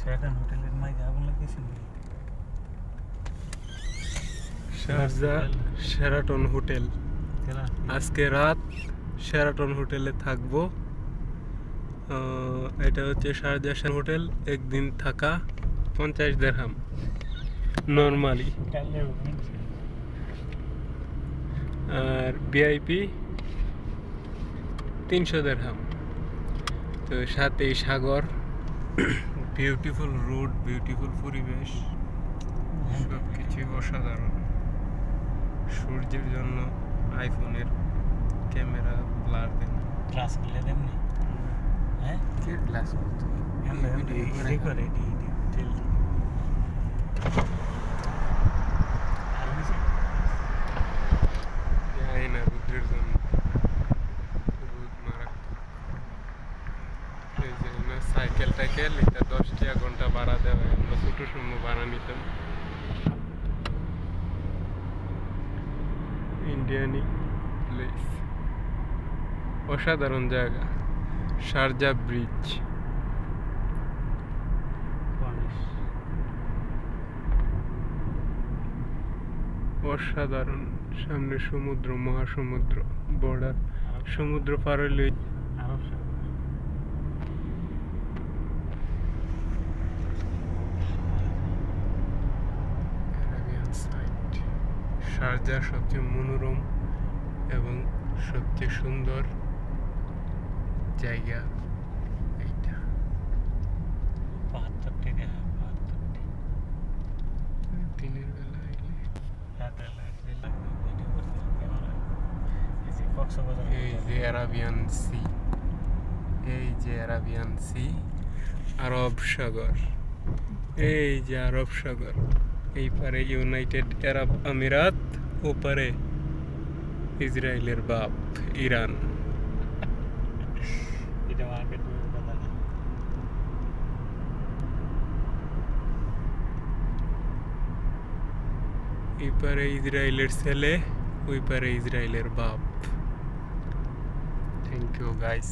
Sheraton হোটেলের মাঝে আগুন লাগিয়েছে শারজা শেরাটন হোটেল। আজকে রাত শেরাটন হোটেলে থাকবো। এটা হচ্ছে শারজা হোটেল, একদিন থাকা 50 দিরহাম নর্মালি, আর ভিআইপি 300 দিরহাম। তো সাথেই সাগর, বিউটিফুল রোড, বিউটিফুল পরিবেশ, সব কিছুই অসাধারণ। সূর্যের জন্য আইফোনের ক্যামেরা ব্লার দেয় না। গ্লাস খুলে দেননি? হ্যাঁ, কে গ্লাস করতে এডি করে এডি হোটেল যাই না, রোদের জন্য রোদ মারাত্মক। এই যে না সাইকেল টাইকেল এটা 10 টাকা ঘন্টা ভাড়া দেওয়া, আমরা ছোটো সময় ভাড়া নিতাম। ইন্ডিয়ানি প্লেস, অসাধারণ জায়গা। শারজা ব্রিজ অসাধারণ। সামনে সমুদ্র, মহাসমুদ্র, বর্ডার, সমুদ্র পার হইলে আরব শারজার সবচেয়ে মনোরম এবং সবচেয়ে সুন্দর জায়গা এইটা। 72 টাকা 72 দিনের বেলা আইলে এই যে অ্যারাবিয়ান সি, এই যে অ্যারাবিয়ান সি, আরব সাগর, এই যে আরব সাগর। এই পারে ইউনাইটেড আরব আমিরাত, ওপারে ইসরায়েলের বাপ ইরান। এটা মার্কেট কথা না। এই পারে ইসরায়েলের ছেলে, ওই পারে ইসরায়েলের বাপ। Thank you guys.